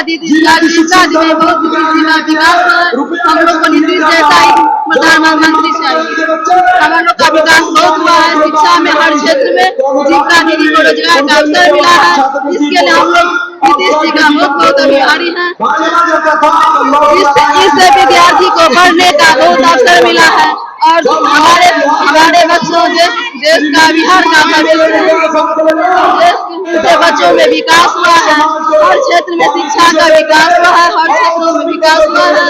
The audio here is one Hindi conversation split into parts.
दीदी में बहुत विकास हम लोग को नीतीश जैसा ही प्रधानमंत्री चाहिए। हम लोग का विकास बहुत हुआ है, शिक्षा में हर क्षेत्र में जीविका दीदी को रोजगार का अवसर मिला है। इसके लिए हम लोग नीतीश जी का बहुत आभारी है। इससे विद्यार्थी को पढ़ने का बहुत अवसर मिला है और हमारे बच्चों देश का बिहार का भविष्य से बच्चों में विकास हुआ है। हर क्षेत्र में शिक्षा का विकास हुआ है, हर क्षेत्रों में विकास हुआ है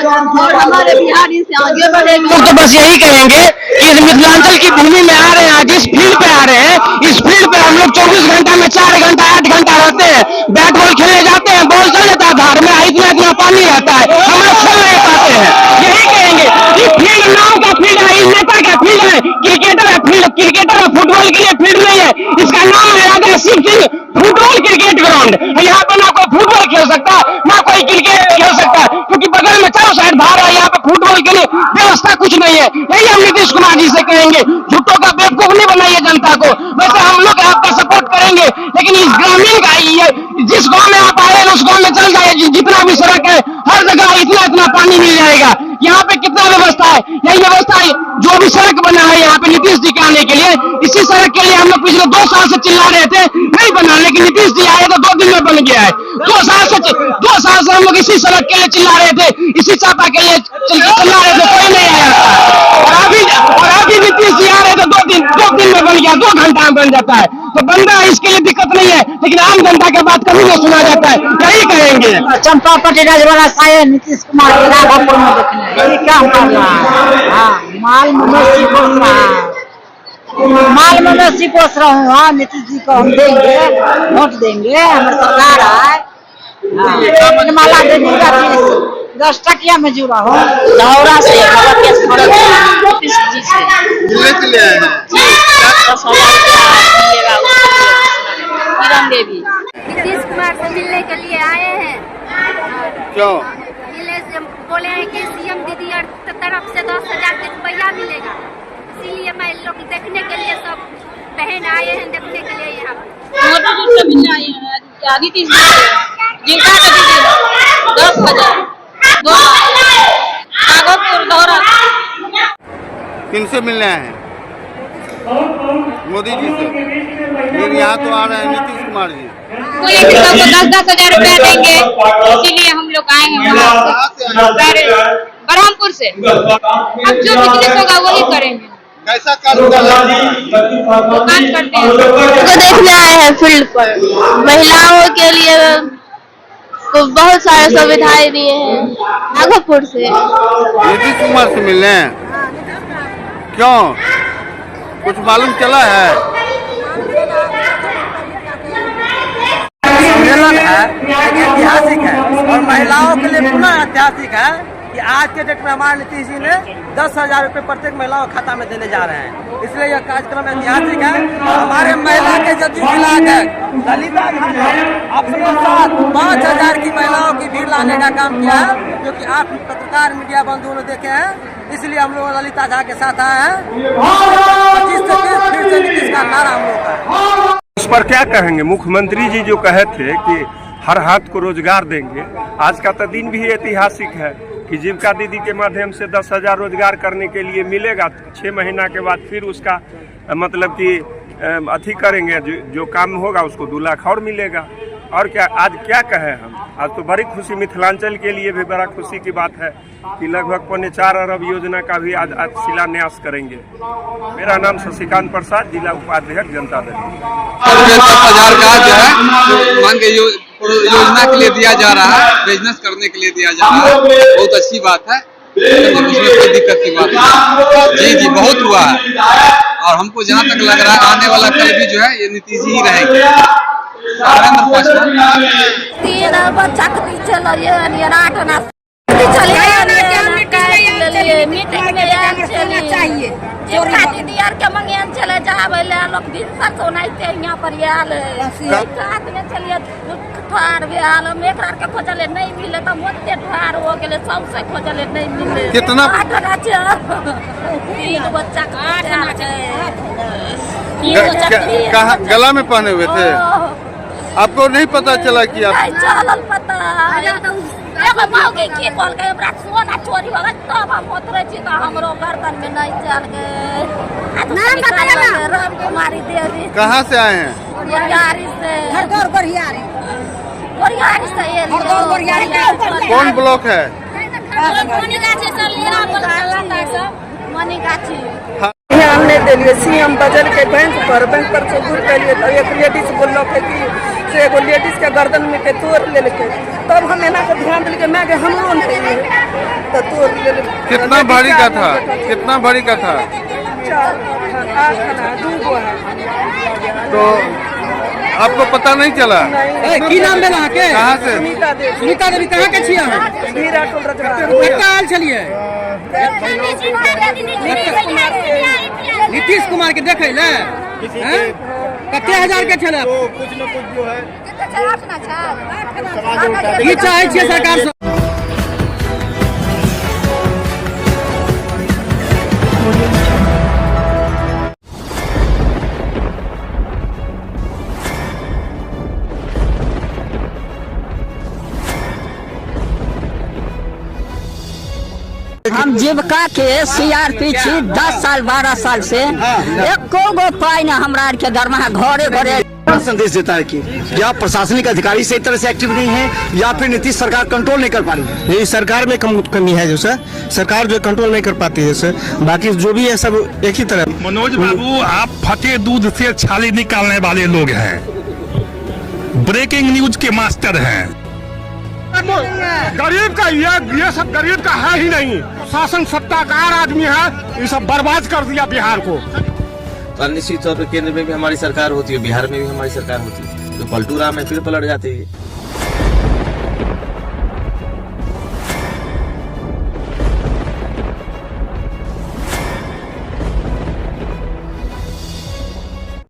और हमारे बिहार से आगे बढ़ेगा। तो बस यही कहेंगे कि मिथिलांचल की भूमि में आ रहे हैं, आज इस फील्ड पे आ रहे हैं, इस फील्ड पे हम लोग 24 घंटा में 4 घंटा 8 घंटा रहते हैं, बैट बॉल खेलने जाते हैं, बॉल चल जाता है धार में, इतना पानी रहता है, हम लोग खेल नहीं पाते हैं। यही कहेंगे कि फील्ड नाव का फील्ड है, इस नेता का फील्ड है, क्रिकेटर है फील्ड, क्रिकेटर है, फुटबॉल के लिए फील्ड नहीं है। इसका नाम है Raja Shiv Singh football cricket ground. यहाँ पे ना कोई फुटबॉल खेल सकता, ना कोई क्रिकेट खेल सकता, क्योंकि बगल में चारों साइड बाहर है, यहाँ पे फुटबॉल के लिए व्यवस्था कुछ नहीं है। यही हम नीतीश कुमार जी से कहेंगे, झूठों का बेवकूफ नहीं बनाइए जनता को। वैसे हम लोग आपका सपोर्ट करेंगे, लेकिन इस ग्रामीण का जिस गांव में आप आए उस गांव में चल जाए, जितना भी सड़क है हर जगह इतना पानी मिल जाएगा। यहाँ पे कितना व्यवस्था है, यही व्यवस्था है जो भी सड़क बना है यहाँ पे नीतीश जी के आने के लिए। इसी सड़क के लिए हम लोग पिछले 2 साल से चिल्ला रहे थे नहीं बना, लेकिन नीतीश जी आए तो 2 दिन में बन गया है। 2 साल से हम लोग इसी सड़क के लिए चिल्ला रहे थे, इसी चापा के लिए चिल्ला रहे थे, कोई नहीं आया था। और अभी नीतीश जी आ रहे थे 2 दिन में बन गया, 2 घंटा में बन जाता है। तो बंदा इसके लिए दिक्कत नहीं है, लेकिन आम जनता की बात कभी नहीं सुना जाता है। यही कहेंगे चंपापटी राजवाड़ा साये नीतीश कुमार के राघोपुर में देखना है, क्या कर रहा है। हाँ, माल मवेशी पोस रहा है, माल मवेशी पोस रहा हूँ। हाँ, नीतीश जी को हम देंगे, वोट देंगे, हमारी सरकार है। माला देवी का 10 टकिया में जुड़ा हूँ, दौरा से नीतीश जी से देवी नीतीश कुमार से मिलने के लिए आए हैं। क्यों? मिलने से बोले हैं कि सीएम दीदी और तरफ से 10,000 रुपया मिलेगा, इसीलिए मैं लोग देखने के लिए सब बहन आए हैं, देखने के लिए यहाँ मोदी जी से मिलने आए हैं। नीतीश जी जीविका का दीदी 10,000 नागपुर दौरा। किनसे मिलने आए हैं? मोदी जी से। फिर यहाँ तो आ रहे हैं नीतीश कुमार जी। बोले कि सबको 10,000 रुपया देंगे, इसीलिए हम लोग आए हैं बरहमपुर से। अब जो बिजनेस होगा वही करेंगे। कैसा काम कर रहे हैं? दुकान करते हैं। उसको देखने आए हैं फील्ड पर। महिलाओं के लिए को बहुत सारे सुविधाएं दिए हैं नागपुर से। नीतीश कुमार से मिलने हैं? क्यों, कुछ मालूम चला है? सम्मेलन है, ऐतिहासिक है और महिलाओं के लिए पुनः ऐतिहासिक है कि आज के डेट में हमारे नीतीश जी ने 10,000 रुपये प्रत्येक महिलाओं के खाता में देने जा रहे हैं। इसलिए यह कार्यक्रम ऐतिहासिक है। हमारे महिला के जदयू विधायक ललिता जी ने अपने साथ 5,000 की महिलाओं की भीड़ लाने का काम किया है, जो कि आप पत्रकार मीडिया बंधुओं ने देखे हैं। इसलिए हम लोग ललिता झा के साथ आए हैं। 25 से 30 फिर से नीतीश का नारा हम लोग का है। इस पर क्या कहेंगे? मुख्यमंत्री जी जो कहे थे कि हर हाथ को रोजगार देंगे, आज का तो दिन भी ऐतिहासिक है कि जीविका दीदी के माध्यम से 10,000 रोजगार करने के लिए मिलेगा। 6 महीना के बाद फिर उसका मतलब कि अथी करेंगे, जो काम होगा उसको 2 लाख और मिलेगा। और क्या आज क्या कहें हम? आज तो बड़ी खुशी, मिथिलांचल के लिए भी बड़ा खुशी की बात है कि लगभग 4.25 अरब योजना का भी आज शिलान्यास करेंगे। मेरा नाम शशिकांत प्रसाद, जिला उपाध्यक्ष जनता दल। 10,000 का जो है मान के योजना के लिए दिया जा रहा है, बिजनेस करने के लिए दिया जा रहा है, बहुत अच्छी बात है, उसमें कोई दिक्कत की बात नहीं। जी बहुत हुआ है और हमको जहाँ तक लग रहा है आने वाला कल भी जो है ये नीतीश जी ही रहेंगे। बच्चा के पीछे चाहिए दीदी आर के मंगेन चले जावे लोग दिन तक सोनाइते यहाँ पर आल में चलिए ठुआर भी आल एकरा के खोजले नहीं मिले तो मोते ठुआर हो गेले, सबसे खोजले नहीं मिले। कितना? 3 बच्चा कहाँ गला में पहने हुए थे? आपको नहीं पता चला कि आप? चलल पता एगो मौगी की बोल के हमरा सोना चोरी हो गए तब हम उतरे छी त हमरो गर्दन में नहीं चल गए। नाम बताइए ना। राम कुमारी देवी। कहाँ से आए हैं? बोरियारी से। हरदौर बोरियारी। बोरियारी से ये। हरदौर बोरियारी। कौन ब्लॉक है? मनीगाछी से लीरा बोलता सब मनीगाछी। ध्यान नहीं दिलिए सीएम बजल के बैंक पर चोर के लिए तो एक लेडीज बोलो कि से एगो लेडीज के गर्दन में के तोड़ लेके तब हम एना के ध्यान दिल के मैं के हमरो नहीं है तो तोड़ ले। कितना भारी का था? कितना भारी का था? 8 खाना 2 गो है। तो आपको पता नहीं चला? की नाम भेल अहाँके? कहाँ से? सुनीता देवी कहाँ के छियै अहाँ? हीरा टोल रजवा। कतऽ आयल छलियै? नीतीश कुमार के देखे ले कते हजार के छलै? कुछ न कुछ जो है की चाहै छियै सरकार से? हम जीविका के सीआरपी छी 10 साल 12 साल से एको गो पाई न हमरा आर के दरमाहा घरे घरे। संदेश देता है कि या प्रशासनिक अधिकारी सही तरह से एक्टिव नहीं है या फिर नीतीश सरकार कंट्रोल नहीं कर पा रही है। ये सरकार में कमी है जो सर, सरकार जो कंट्रोल नहीं कर पाती है सर, बाकी जो भी है सब एक ही तरह। मनोज बाबू, आप फटे दूध से छाली निकालने वाले लोग हैं, ब्रेकिंग न्यूज के मास्टर हैं। गरीब का ये सब गरीब का है ही नहीं, शासन सत्ताकार आदमी है, ये सब बर्बाद कर दिया बिहार को। तो निश्चित तौर पर केंद्र में भी हमारी सरकार होती है, बिहार में भी हमारी सरकार होती है, तो पलटू राम में फिर पलट जाती है।